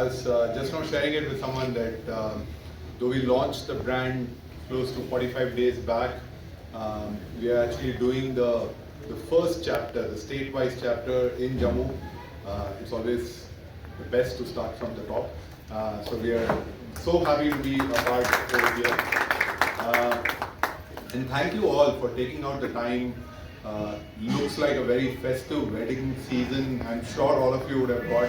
was just now sharing it with someone that though we launched the brand close to 45 days back, we are actually doing the first chapter, the state-wise chapter in Jammu. It's always the best to start from the top. So we are so happy to be a part over here. And thank you all for taking out the time. Looks like a very festive wedding season. I'm sure all of you would have got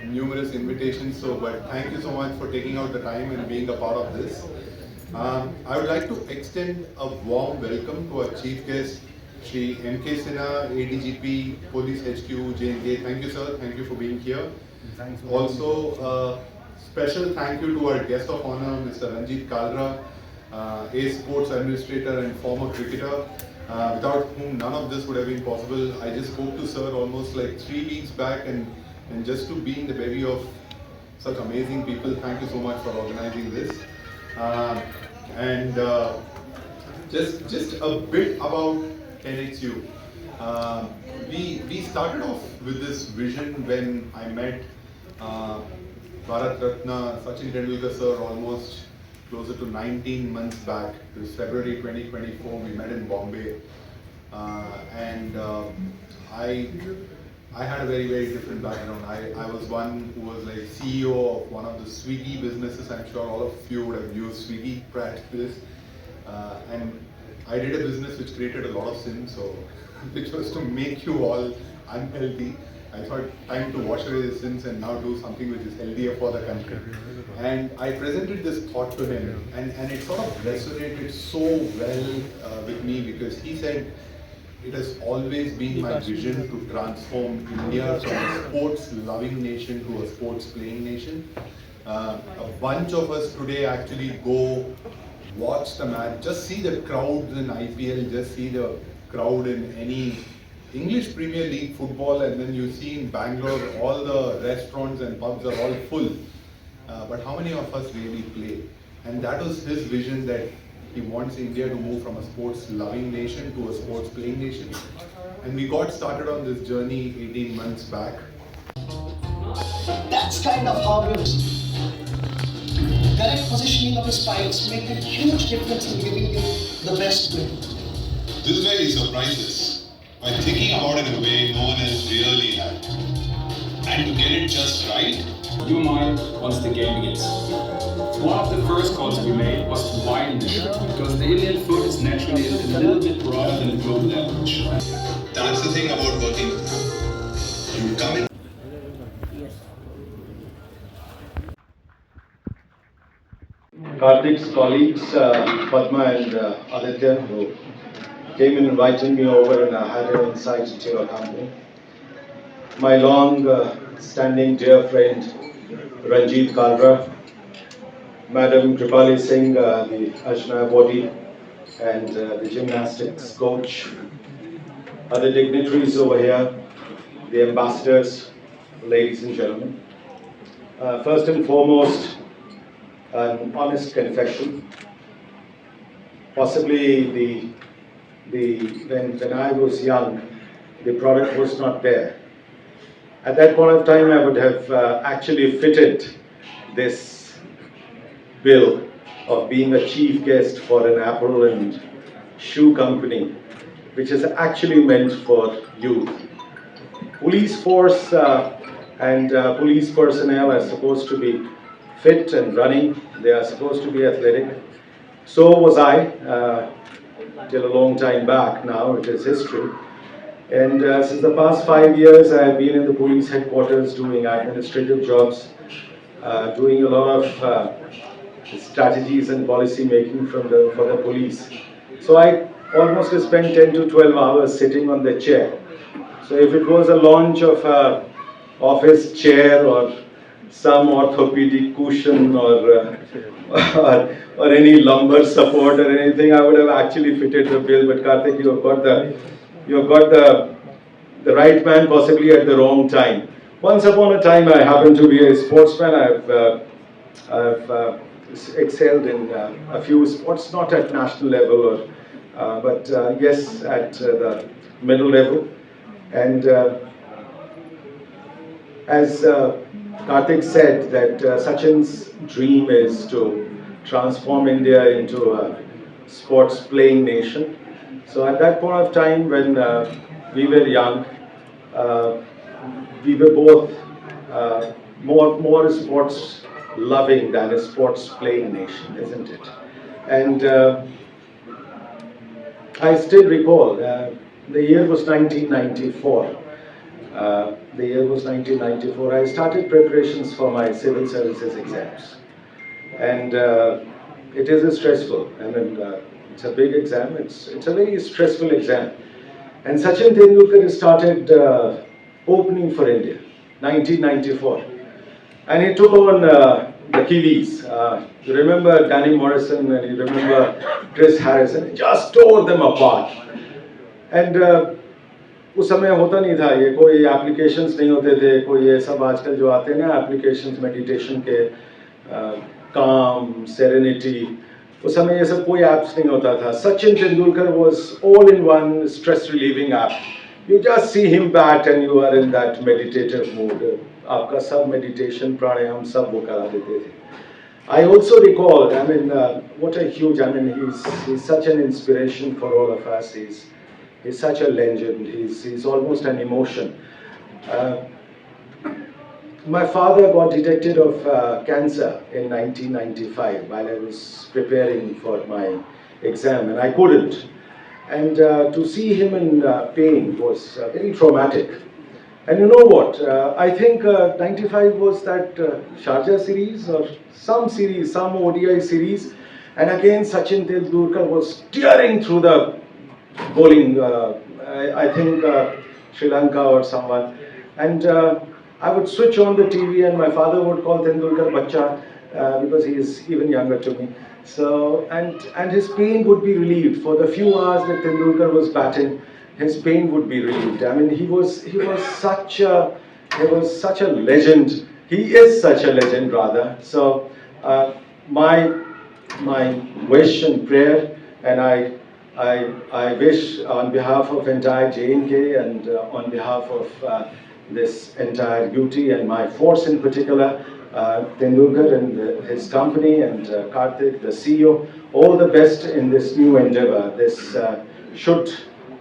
numerous invitations. But thank you so much for taking out the time and being a part of this. I would like to extend a warm welcome to our chief guest, Shri M.K. Sinha, ADGP, Police HQ, J&K. Thank you, sir. Thank you for being here. Thanks. Also, special thank you to our guest of honor, Mr. Ranjit Kalra, a sports administrator and former cricketer, without whom none of this would have been possible. I just spoke to sir almost like 3 weeks back, and just to be in the bevy of such amazing people, thank you so much for organizing this. Just a bit about 10XU. We started off with this vision when I met Bharat Ratna Sachin Tendulkar sir almost closer to 19 months back. It was February 2024. We met in Bombay, I had a very, very different background. I was one who was like CEO of one of the Swiggy businesses. I'm sure all of you would have used Swiggy prior to this. And I did a business which created a lot of sin, so which was to make you all unhealthy. I thought time to wash away the sins and now do something which is healthier for the country. And I presented this thought to him, and it sort of resonated so well with me, because he said, it has always been my vision to transform India from a sports-loving nation to a sports-playing nation. A bunch of us today actually go watch the match, just see the crowds in IPL, just see the crowd in any English Premier League football, and then you see in Bangalore all the restaurants and pubs are all full. But how many of us really play? And that was his vision, that he wants India to move from a sports-loving nation to a sports-playing nation. And we got started on this journey 18 months back. That's kind of how we correct positioning of the spikes make a huge difference in giving you the best grip. This is where he surprises by thinking about it in a way no one else really had. And to get it just right, your mind once the game begins. One of the first calls we made was to widen the shirt, because the Indian foot is naturally a little bit broader than the global average. that's the thing about working with him. You come in. Karthik's colleagues, Padma and Aditya, who came and invited me over, and I had an insight into your company. My long-standing dear friend, Ranjit Kalra, Madam Kripali Singh, the Ajna body, and the gymnastics coach, other dignitaries over here, the ambassadors, ladies and gentlemen. First and foremost, an honest confession. Possibly when I was young, the product was not there. At that point of time, I would have actually fitted this bill of being a chief guest for an apparel and shoe company, which is actually meant for youth. Police force and police personnel are supposed to be fit and running. They are supposed to be athletic. So was I, till a long time back now. It is history. And since the past 5 years, I have been in the police headquarters doing administrative jobs, doing a lot of strategies and policy making for the police. So I almost spent 10 to 12 hours sitting on the chair. So if it was a launch of a office chair or some orthopedic cushion or any lumbar support or anything, I would have actually fitted the bill. But Karthik, you have got the right man possibly at the wrong time. Once upon a time, I happened to be a sportsman. I've excelled in a few sports, not at national level, but yes, at the middle level. And as Karthik said that Sachin's dream is to transform India into a sports playing nation. So at that point of time when we were young, uh, we were both more sports loving than a sports playing nation, isn't it? And I still recall the year was 1994. The year was 1994. I started preparations for my civil services exams, and it is stressful. I mean, it's a big exam. It's a very stressful exam. And Sachin Tendulkar started opening for India, 1994, and he took on the Kiwis. You remember Danny Morrison and you remember Chris Harrison. He just tore them apart. And उस समय होता नहीं था ये, कोई applications नहीं होते थे, कोई ये सब आजकल जो आते हैं ना एप्लीकेशंस मेडिटेशन के, काम, सेरेनिटी, उस समय ये सब कोई ऐप्स नहीं होता था. Sachin Tendulkar was all in one stress relieving app. You just see him bat and you are in that meditative mood. आपका सब meditation, प्राणायाम सब वो करा देते थे. I also recall, I mean, what a huge, I mean, he's such an inspiration for all of us. He's such a legend. He's almost an emotion. My father got detected of cancer in 1995 while I was preparing for my exam, and I couldn't. And to see him in pain was very traumatic. And you know what? I think 95 was that Sharjah series or some series, some ODI series, and again Sachin Tendulkar was tearing through the bowling, I think Sri Lanka or someone, and I would switch on the TV and my father would call Tendulkar Bacha because he is even younger to me. So and his pain would be relieved for the few hours that Tendulkar was batting. His pain would be relieved. I mean, he was such a legend. He is such a legend rather. So my wish and prayer, and I wish on behalf of entire J&K and on behalf of this entire UT and my force in particular, Tendulkar and his company and Karthik, the CEO, all the best in this new endeavor. This should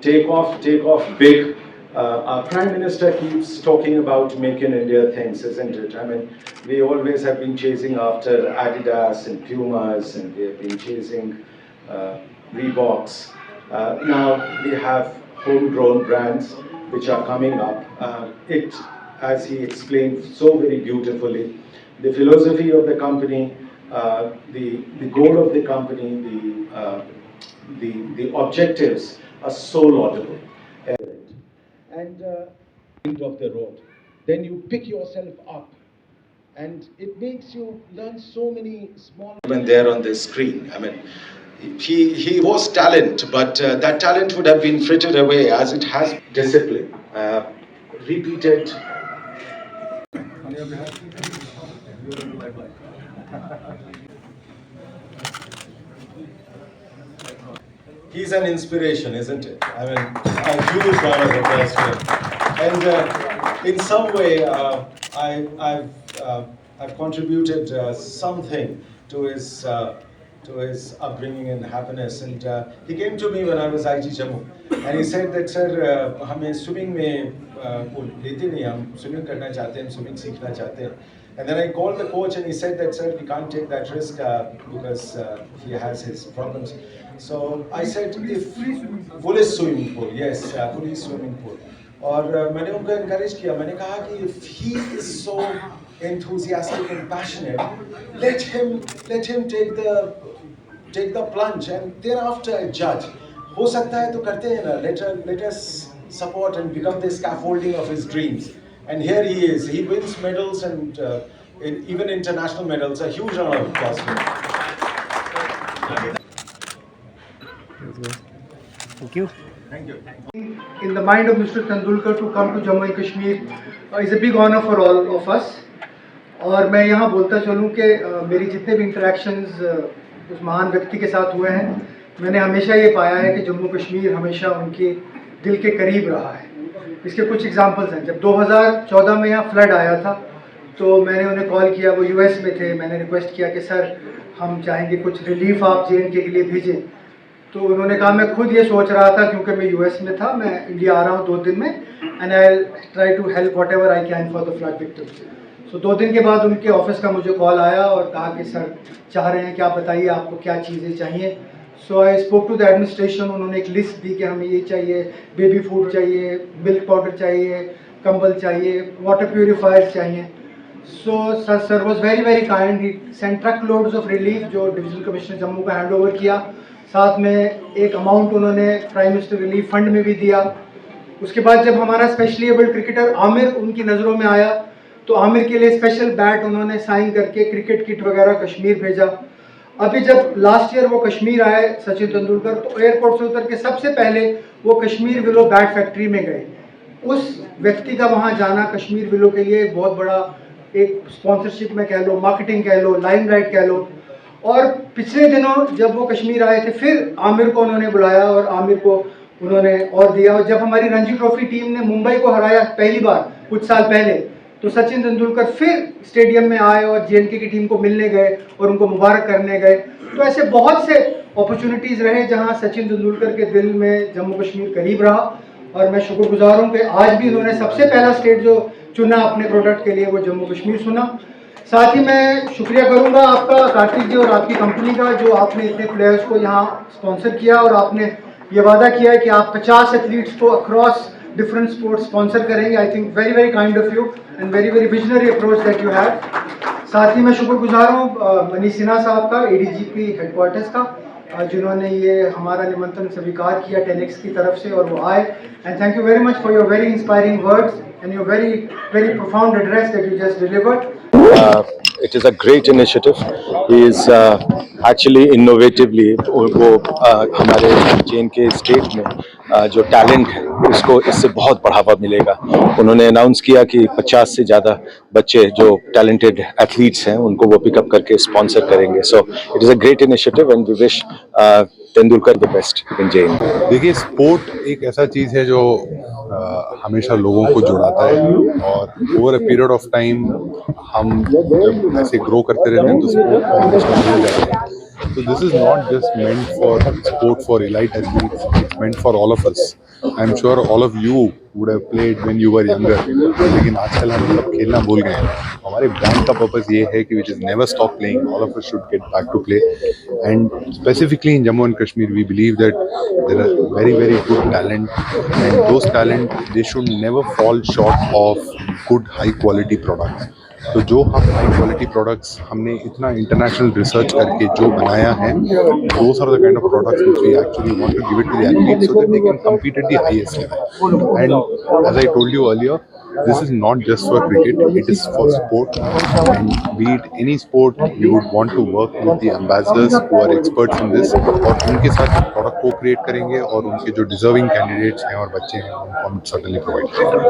take off big. Our Prime Minister keeps talking about Make in India things, isn't it? I mean, we always have been chasing after Adidas and Pumas, and we have been chasing Reeboks. Now we have homegrown brands which are coming up. As he explained so very beautifully, the philosophy of the company, the goal of the company, the objectives are so laudable. And end of the road, then you pick yourself up, and it makes you learn so many small. When there on the screen, I mean, he was talent, but that talent would have been frittered away as it has discipline, repeated. On your behalf, he's an inspiration, isn't it? I mean, a huge round of applause to him. And in some way, I've contributed something to his upbringing and happiness. And he came to me when I was IG Jammu, and he said that, sir, हमें swimming में लेते नहीं, हम swimming करना चाहते हैं, swimming सीखना चाहते हैं. And then I called the coach and he said that, sir, we can't take that risk because he has his problems. So I said, if police swimming pool, yes, police swimming pool. और मैंने उनको encourage किया, मैंने कहा कि if he is so enthusiastic and passionate, let him take the plunge and thereafter I judge. हो सकता है तो करते हैं ना. Let us support and become the scaffolding of his dreams. And here he is. He wins medals and even international medals. A huge round of applause for him. Thank you. Thank you. In the mind of Mr. Tendulkar to come to Jammu and Kashmir is a big honor for all of us. और मैं यहाँ बोलता चलूँ कि मेरी जितने भी interactions उस महान व्यक्ति के साथ हुए हैं, मैंने हमेशा ये पाया है कि जम्मू कश्मीर हमेशा उनके दिल के करीब रहा है. इसके कुछ एग्जांपल्स हैं. जब 2014 में यहाँ फ्लड आया था तो मैंने उन्हें कॉल किया, वो यूएस में थे। मैंने रिक्वेस्ट किया कि सर हम चाहेंगे कुछ रिलीफ आप जे.एन.के के लिए भेजें। तो उन्होंने कहा मैं खुद ये सोच रहा था, क्योंकि मैं यूएस में था, मैं इंडिया आ रहा हूँ 2 दिन में, and I try to help whatever I can for the flood victims. So 2 दिन के बाद उनके ऑफिस का मुझे कॉल आया और कहा कि सर चाह रहे हैं कि आप बताइए आपको क्या चीज़ें चाहिए। So I spoke to the administration. उन्होंने एक लिस्ट दी कि हमें ये चाहिए, बेबी फूड चाहिए, मिल्क पाउडर चाहिए, कंबल चाहिए, वाटर प्यूरीफायर्स चाहिए। So sir was very very kind. He sent truck loads of relief जो डिविजनल कमिश्नर जम्मू का हैंड ओवर किया। साथ में एक अमाउंट उन्होंने प्राइम मिनिस्टर रिलीफ फंड में भी दिया। उसके बाद जब हमारा स्पेशली एबल्ड क्रिकेटर आमिर उनकी नज़रों में आया, तो आमिर के लिए स्पेशल बैट उन्होंने साइन करके क्रिकेट किट वगैरह कश्मीर भेजा। अभी जब लास्ट ईयर वो कश्मीर आए सचिन तेंदुलकर, तो एयरपोर्ट से उतर के सबसे पहले वो कश्मीर विलो बैट फैक्ट्री में गए। उस व्यक्ति का वहाँ जाना कश्मीर विलो के लिए बहुत बड़ा एक स्पॉन्सरशिप में कह लो, मार्केटिंग कह लो, लाइमलाइट कह लो। और पिछले दिनों जब वो कश्मीर आए थे, फिर आमिर को उन्होंने बुलाया और आमिर को उन्होंने और दिया। और जब हमारी रणजी ट्रॉफी टीम ने मुंबई को हराया पहली बार कुछ साल पहले, तो सचिन तेंदुलकर फिर स्टेडियम में आए और जे.एन.के की टीम को मिलने गए और उनको मुबारक करने गए। तो ऐसे बहुत से अपॉर्चुनिटीज़ रहे जहां सचिन तेंदुलकर के दिल में जम्मू कश्मीर करीब रहा। और मैं शुक्रगुजार हूँ कि आज भी उन्होंने सबसे पहला स्टेट जो चुना अपने प्रोडक्ट के लिए वो जम्मू कश्मीर चुना। साथ ही मैं शुक्रिया करूँगा आपका कार्तिक जी और आपकी कंपनी का, जो आपने इतने प्लेयर्स को यहाँ स्पॉन्सर किया और आपने ये वादा किया है कि आप 50 एथलीट्स को अक्रॉस डिफरेंट स्पोर्ट्स स्पॉन्सर करेंगे। I think very very kind of you and very very visionary approach that you have. साथ ही मैं शुक्रगुजार हूँ मनीष सिन्हा साहब का, ADGP हेडक्वार्टर्स का, जिन्होंने ये हमारा निमंत्रण स्वीकार किया 10X की तरफ से और वो आए। And thank you very much for your very inspiring words and your very very profound address that you just delivered. It is a great initiative. He is actually innovatively वो हमारे जे.एन.के स्टेट में जो टैलेंट है उसको इससे बहुत बढ़ावा मिलेगा। उन्होंने अनाउंस किया कि 50 से ज़्यादा बच्चे जो टैलेंटेड एथलीट्स हैं उनको वो पिकअप करके स्पॉन्सर करेंगे। So it is a great initiative and we wish Tendulkar the best in J N. देखिए, स्पोर्ट एक ऐसा चीज़ है जो हमेशा लोगों को जुड़ाता है, और over a period of time हम जब ऐसे ग्रो करते रहते हैं तो स्पोर्ट कॉम्पिटिशन मिल जाते हैं। So this is not just meant for sport for elite athletes, it's meant for all of us. I'm sure all of you would have played when you were younger, लेकिन आजकल हम सब खेलना भूल गए हैं। हमारे ब्रांड का पर्पस ये है कि which is never stop playing, all of us should get back to play, and specifically in Jammu and Kashmir we believe that there are very very good talent, and those talent they should never fall short of good high quality products. तो जो हम high quality products हमने इतना international research करके जो बनाया है, those are the kind of products which we actually want to give it to the athletes so that they can compete at the highest level. And as I told you earlier, this is not just for cricket, it is for sport, and be it any sport, we would want to work with the ambassadors who are experts in this, और उनके साथ product को create करेंगे और उनके जो deserving candidates हैं और बच्चे हैं उनको हम सर्टेनली प्रोवाइड करेंगे।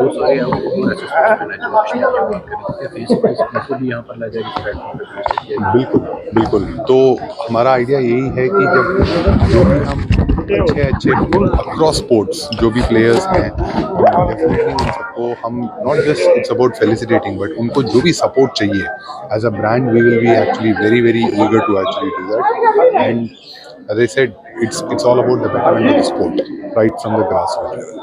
बिल्कुल बिल्कुल। तो हमारा आइडिया यही है कि जब जो भी हम अच्छे अक्रॉस स्पोर्ट्स जो भी प्लेयर्स हैं, डेफिनेटली उन सबको हम not just it's about felicitating, but उनको जो भी सपोर्ट चाहिए as a brand we will be actually very very eager to actually do that. And as I said, it's all about the betterment of the sport right from the grassroots level.